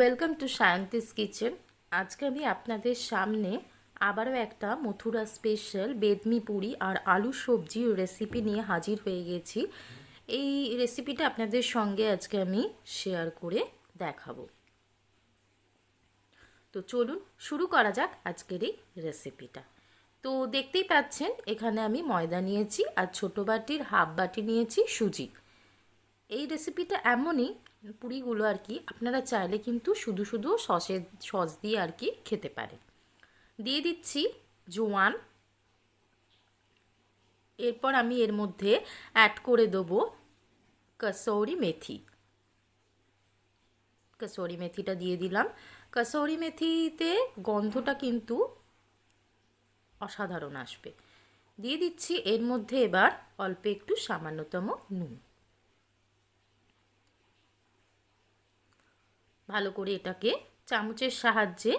Welcome to scientist kitchen. আজকে আমি আপনাদের সামনে আবারও একটা মথুরা স্পেশাল বেদমি পুরি আর আলু সবজির রেসিপি নিয়ে হাজির হয়ে গেছি। এই রেসিপিটা আপনাদের সঙ্গে আজকে আমি শেয়ার করে দেখাবো। তো চলুন শুরু করা যাক আজকের এই রেসিপিটা। তো দেখতেই পাচ্ছেন এখানে আমি ময়দা নিয়েছি আর ছোটো বাটির হাফ বাটি নিয়েছি সুজি। এই রেসিপিটা এমনই পুরিগুলো আর কি আপনারা চাইলে কিন্তু শুধু শুধু সস দিয়ে আর কি খেতে পারেন। দিয়ে দিচ্ছি জোয়ান, এরপর আমি এর মধ্যে অ্যাড করে দেবো কসৌরি মেথি। কসৌরি মেথিটা দিয়ে দিলাম। কসৌরি মেথিতে গন্ধটা কিন্তু অসাধারণ আসবে। দিয়ে দিচ্ছি এর মধ্যে এবার অল্প একটু সামান্যতম নুন। ভালো করে এটাকে চামচের সাহায্যে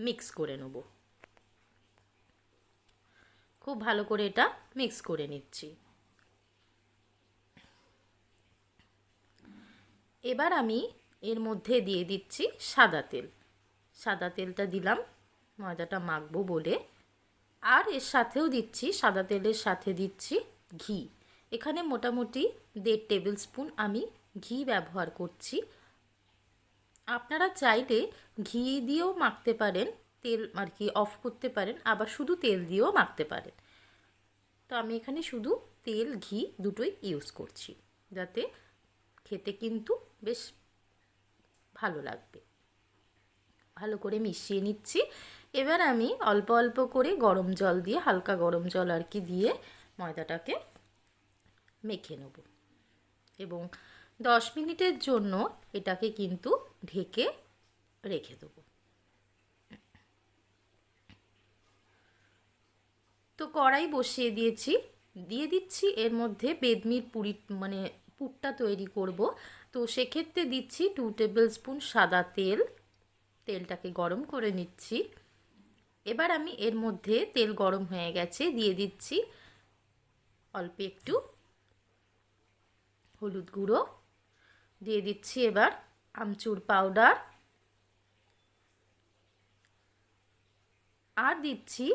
মিক্স করে নেব। খুব ভালো করে এটা মিক্স করে নিচ্ছি। এবার আমি এর মধ্যে দিয়ে দিচ্ছি সাদা তেল। সাদা তেলটা দিলাম ময়দাটা মাখবো বলে। আর এর সাথেও দিচ্ছি, সাদা তেলের সাথে দিচ্ছি ঘি। এখানে মোটামুটি 1.5 টেবিল স্পুন আমি ঘি ব্যবহার করছি। আপনারা চাইলে ঘি দিয়েও মাখতে পারেন, তেল আর কি অফ করতে পারেন, আবার শুধু তেল দিয়েও মাখতে পারেন। তো আমি এখানে শুধু তেল ঘি দুটোই ইউজ করছি, যাতে খেতে কিন্তু বেশ ভালো লাগবে। ভালো করে মিশিয়ে নিচ্ছি। এবার আমি অল্প অল্প করে গরম জল দিয়ে, হালকা গরম জল আর কি দিয়ে ময়দাটাকে মেখে নেব এবং 10 মিনিটের জন্য এটাকে কিন্তু ঢেকে রেখে দেব। তো কড়াই বসিয়ে দিয়েছি, দিয়ে দিচ্ছি এর মধ্যে বেদমির পুরি মানে পুরটা তৈরি করব। তো সেক্ষেত্রে দিচ্ছি 2 টেবিল স্পুন সাদা তেল। তেলটাকে গরম করে নিচ্ছি। এবার আমি এর মধ্যে, তেল গরম হয়ে গেছে, দিয়ে দিচ্ছি অল্প একটু হলুদ গুঁড়ো, দিয়ে দিচ্ছি এবার আমচুর পাউডার, আর দিচ্ছি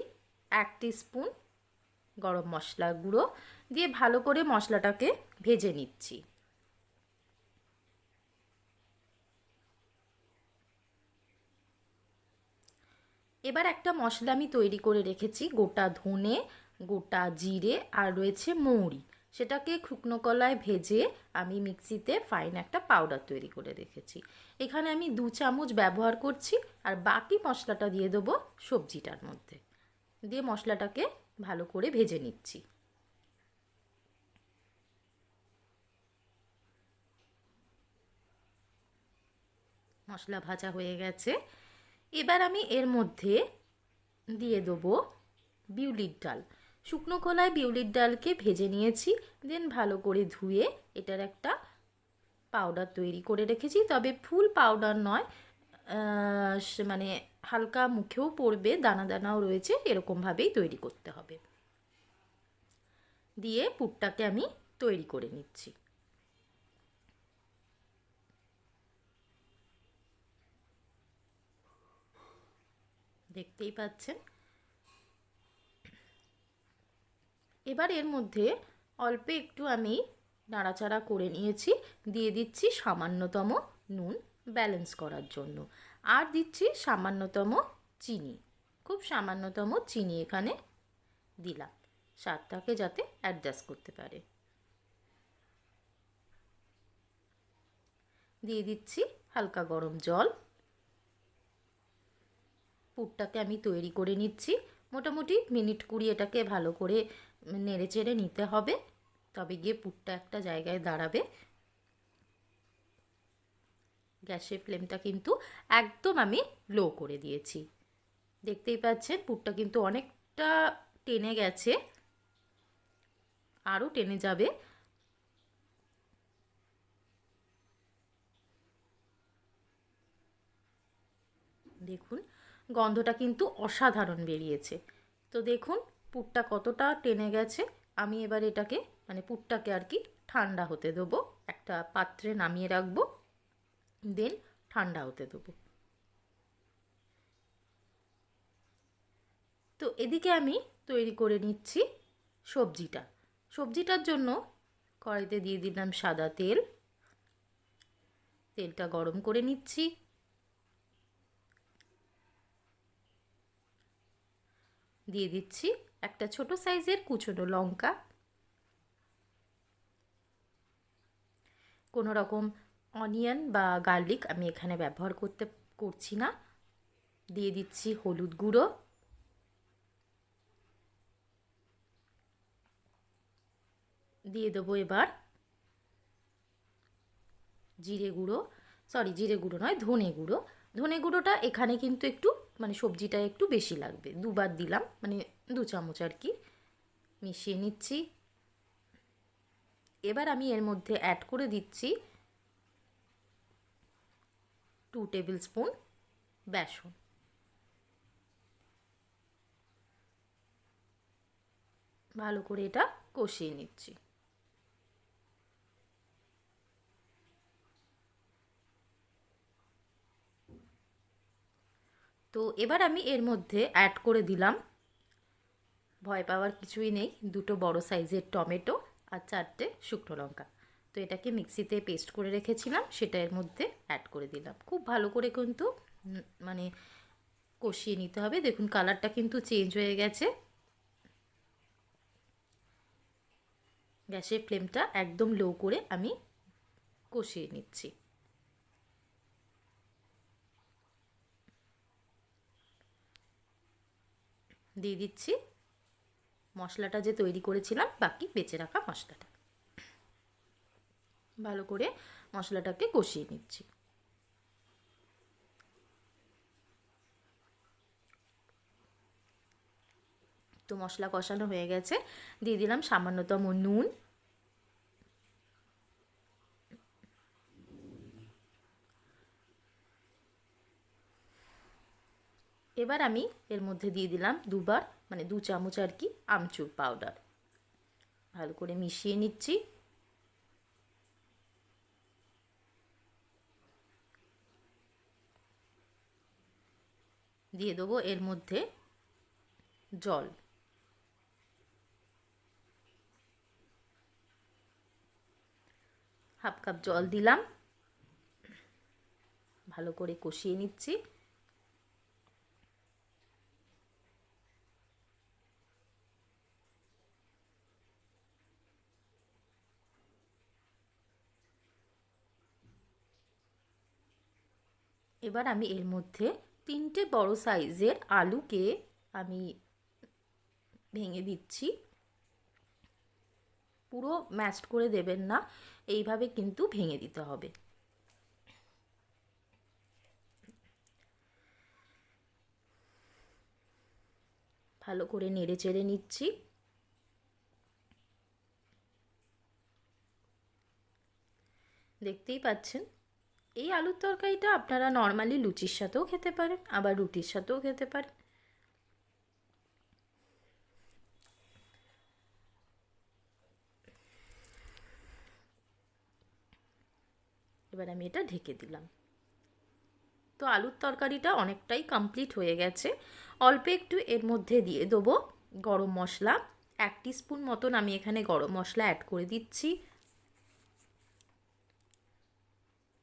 1 টিস্পুন গরম মশলা গুঁড়ো, দিয়ে ভালো করে মশলাটাকে ভেজে নিচ্ছি। এবার একটা মশলা আমি তৈরি করে রেখেছি, গোটা ধনে, গোটা জিরে আর রয়েছে মৌরি। সেটাকে শুকনো কলায় ভেজে আমি মিক্সিতে ফাইন একটা পাউডার তৈরি করে রেখেছি। এখানে আমি 2 চামচ ব্যবহার করছি, আর বাকি মশলাটা দিয়ে দেবো সবজিটার মধ্যে। দিয়ে মশলাটাকে ভালো করে ভেজে নিচ্ছি। মশলা ভাজা হয়ে গেছে। এবার আমি এর মধ্যে দিয়ে দেবো বিউলির ডাল। শুকনো খোলায় বিউলির ডালকে ভেজে নিয়েছি, দেন ভালো করে ধুয়ে এটার একটা পাউডার তৈরি করে রেখেছি। তবে ফুল পাউডার নয়, মানে হালকা মুখেও পড়বে, দানা দানাও রয়েছে, এরকমভাবেই তৈরি করতে হবে। দিয়ে পুরটাকে আমি তৈরি করে নিচ্ছি। দেখতেই পাচ্ছেন। এবার এর মধ্যে অল্প একটু আমি নাড়াচাড়া করে নিয়েছি, দিয়ে দিচ্ছি সামান্যতম নুন ব্যালেন্স করার জন্য, আর দিচ্ছি সামান্যতম চিনি। খুব সামান্যতম চিনি এখানে দিলাম, স্বাদটাকে যাতে অ্যাডজাস্ট করতে পারে। দিয়ে দিচ্ছি হালকা গরম জল। পুরটাকে আমি তৈরি করে নিচ্ছি। মোটামুটি মিনিট 20 এটাকে ভালো করে নেড়ে চেড়ে নিতে হবে, তবে গিয়ে পুরটা একটা জায়গায় দাঁড়াবে। গ্যাসের ফ্লেমটা কিন্তু একদম আমি লো করে দিয়েছি। দেখতেই পাচ্ছেন পুরটা কিন্তু অনেকটা টেনে গেছে, আরও টেনে যাবে। দেখুন গন্ধটা কিন্তু অসাধারণ বেরিয়েছে। তো দেখুন পুরটা কতটা টেনে গেছে। আমি এবার এটাকে মানে পুরটাকে আর কি ঠান্ডা হতে দেবো, একটা পাত্রে নামিয়ে রাখবো, দেন ঠান্ডা হতে দেবো। তো এদিকে আমি তৈরি করে নিচ্ছি সবজিটা। সবজিটার জন্য কড়াইতে দিয়ে দিলাম সাদা তেল। তেলটা গরম করে নিচ্ছি। দিয়ে দিচ্ছি একটা ছোট সাইজের কুচনো লঙ্কা। কোনো রকম অনিয়ন বা গার্লিক আমি এখানে ব্যবহার করছি না। দিয়ে দিচ্ছি হলুদ গুঁড়ো, দিয়ে দেবো এবার জিরে গুঁড়ো, জিরে গুঁড়ো নয়, ধনে গুঁড়ো। ধনে গুঁড়োটা এখানে কিন্তু একটু মানে সবজিটা একটু বেশি লাগবে, দুবার দিলাম, মানে 2 চামচ আর কি। মিশিয়ে নিচ্ছি। এবার আমি এর মধ্যে অ্যাড করে দিচ্ছি 2 টেবিল স্পুন বেসন। ভালো করে এটা কষিয়ে নিচ্ছি। তো এবার আমি এর মধ্যে অ্যাড করে দিলাম, ভয় পাওয়ার কিছুই নেই, 2 বড় সাইজের টমেটো আর 4টে শুকনো লঙ্কা। তো এটাকে মিক্সিতে পেস্ট করে রেখেছিলাম, সেটা এর মধ্যে অ্যাড করে দিলাম। খুব ভালো করে কিন্তু মানে কষিয়ে নিতে হবে। দেখুন কালারটা কিন্তু চেঞ্জ হয়ে গেছে। গ্যাসের ফ্লেমটা একদম লো করে আমি কষিয়ে নিচ্ছি। দিয়ে দিচ্ছি মশলাটা যে তৈরি করেছিলাম, বাকি বেঁচে রাখা মশলাটা। ভালো করে মশলাটাকে কষিয়ে নিচ্ছি। তো মশলা কষানো হয়ে গেছে। দিয়ে দিলাম সামান্যতম নুন, এবার আমি এর মধ্যে দিয়ে দিলাম 2 চামচ আর কি আমচুর পাউডার। ভালো করে মিশিয়ে নিচ্ছি। দিয়ে দেবো এর মধ্যে জল। হাফ কাপ জল দিলাম। ভালো করে কষিয়ে নিচ্ছি। এবার আমি এর মধ্যে 3টে বড় সাইজের আলুকে আমি ভেঙে দিচ্ছি। পুরো ম্যাশড করে দেবেন না, এইভাবে কিন্তু ভেঙে দিতে হবে। ভালো করে নেড়ে চেড়ে নিচ্ছি। দেখতেই পাচ্ছেন এই আলুর তরকারিটা আপনারা নর্মালি লুচির সাথেও খেতে পারেন, আবার রুটির সাথেও খেতে পারেন। এবার আমি এটা ঢেকে দিলাম। তো আলুর তরকারিটা অনেকটাই কমপ্লিট হয়ে গেছে। অল্প একটু এর মধ্যে দিয়ে দেবো গরম মশলা। 1 টিস্পুন মতন আমি এখানে গরম মশলা অ্যাড করে দিচ্ছি।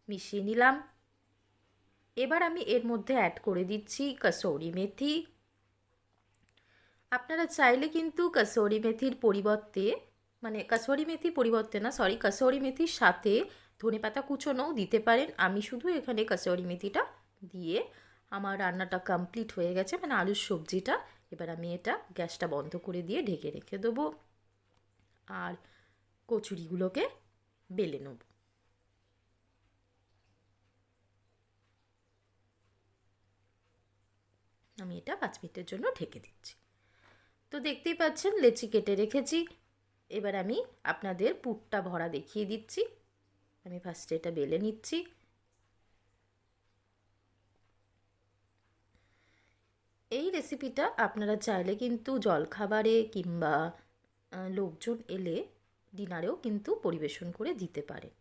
মিশিয়ে নিলাম। এবার আমি এর মধ্যে অ্যাড করে দিচ্ছি কসুরি মেথি। আপনারা চাইলে কিন্তু কসুরি মেথির পরিবর্তে, মানে কসুরি মেথির পরিবর্তে না, কসুরি মেথির সাথে ধনেপাতা কুচোনোও দিতে পারেন। আমি শুধু এখানে কসুরি মেথিটা দিয়ে আমার রান্নাটা কমপ্লিট হয়ে গেছে, মানে আলুর সবজিটা। এবার আমি এটা গ্যাসটা বন্ধ করে দিয়ে ঢেকে রেখে দেবো আর কচুরিগুলোকে বেলে নেব। আমি এটা 5 মিনিটের জন্য ঢেকে দিচ্ছি। তো দেখতেই পাচ্ছেন লেচি কেটে রেখেছি। এবার আমি আপনাদের পুরটা ভরা দেখিয়ে দিচ্ছি। আমি ফার্স্টে এটা বেলে নিচ্ছি। এই রেসিপিটা আপনারা চাইলে কিন্তু জলখাবারে কিংবা লোকজন এলে ডিনারেও কিন্তু পরিবেশন করে দিতে পারেন।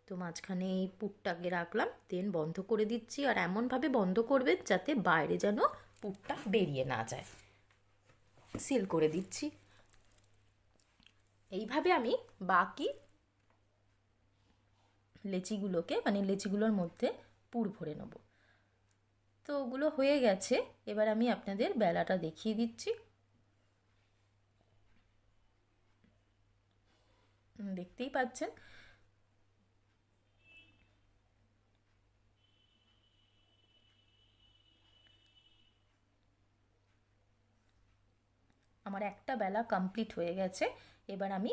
তো মাঝখানে এই পুরটাকে রাখলাম, দেন বন্ধ করে দিচ্ছি। আর এমনভাবে বন্ধ করবেন যাতে বাইরে যেন পুরটা বেরিয়ে না যায়। সিল করে দিচ্ছি। এইভাবে আমি বাকি লেচিগুলোকে মানে লেচিগুলোর মধ্যে পুর ভরে নেব। তো ওগুলো হয়ে গেছে, এবার আমি আপনাদের বেলাটা দেখিয়ে দিচ্ছি। দেখতেই পাচ্ছেন আমার একটা বেলা কমপ্লিট হয়ে গেছে। এবার আমি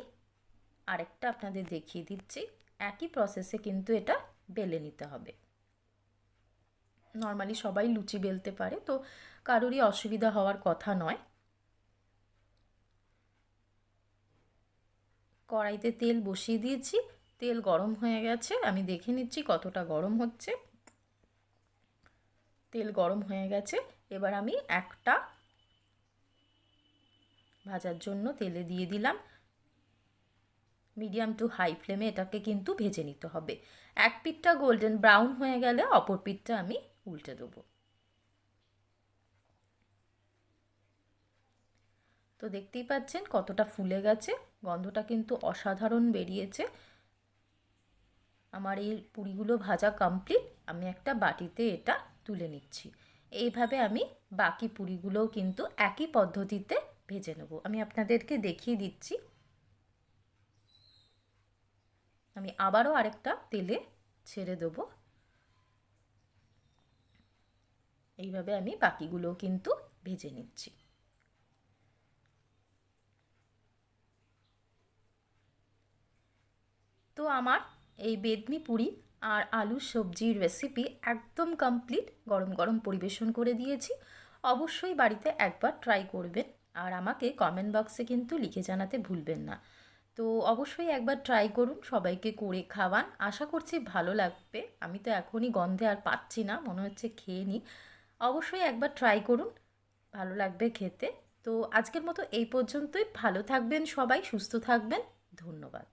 আরেকটা আপনাদের দেখিয়ে দিচ্ছি। একই প্রসেসে কিন্তু এটা বেলে নিতে হবে। নর্মালি সবাই লুচি বেলতে পারে, তো কারোরই অসুবিধা হওয়ার কথা নয়। কড়াইতে তেল বসিয়ে দিয়েছি, তেল গরম হয়ে গেছে, আমি দেখে নিচ্ছি কতটা গরম হচ্ছে। তেল গরম হয়ে গেছে, এবার আমি একটা ভাজার জন্য তেলে দিয়ে দিলাম। মিডিয়াম টু হাই ফ্লেমে এটাকে কিন্তু ভেজে নিতে হবে। এক পিঠটা গোল্ডেন ব্রাউন হয়ে গেলে অপর পিঠটা আমি উল্টে দেবো। তো দেখতেই পাচ্ছেন কতটা ফুলে গেছে, গন্ধটা কিন্তু অসাধারণ বেরিয়েছে। আমার এই পুরিগুলো ভাজা কমপ্লিট, আমি একটা বাটিতে এটা তুলে নিচ্ছি। এইভাবে আমি বাকি পুরিগুলোও কিন্তু একই পদ্ধতিতে ভেজে নেব। আমি আপনাদেরকে দেখিয়ে দিচ্ছি। আমি আবারও আরেকটা তেলে ছেড়ে দেবো। এইভাবে আমি বাকিগুলোও কিন্তু ভেজে নিচ্ছি। তো আমার এই বেদমি পুরি আর আলুর সবজির রেসিপি একদম কমপ্লিট। গরম গরম পরিবেশন করে দিয়েছি। অবশ্যই বাড়িতে একবার ট্রাই করবেন আর আমাকে কমেন্ট বক্সে কিন্তু লিখে জানাতে ভুলবেন না। তো অবশ্যই একবার ট্রাই করুন, সবাইকে করে খাওয়ান, আশা করছি ভালো লাগবে। আমি তো এখনই গন্ধে আর পাচ্ছি না, মনে হচ্ছে খেয়ে নিই। অবশ্যই একবার ট্রাই করুন, ভালো লাগবে খেতে। তো আজকের মতো এই পর্যন্তই। ভালো থাকবেন সবাই, সুস্থ থাকবেন। ধন্যবাদ।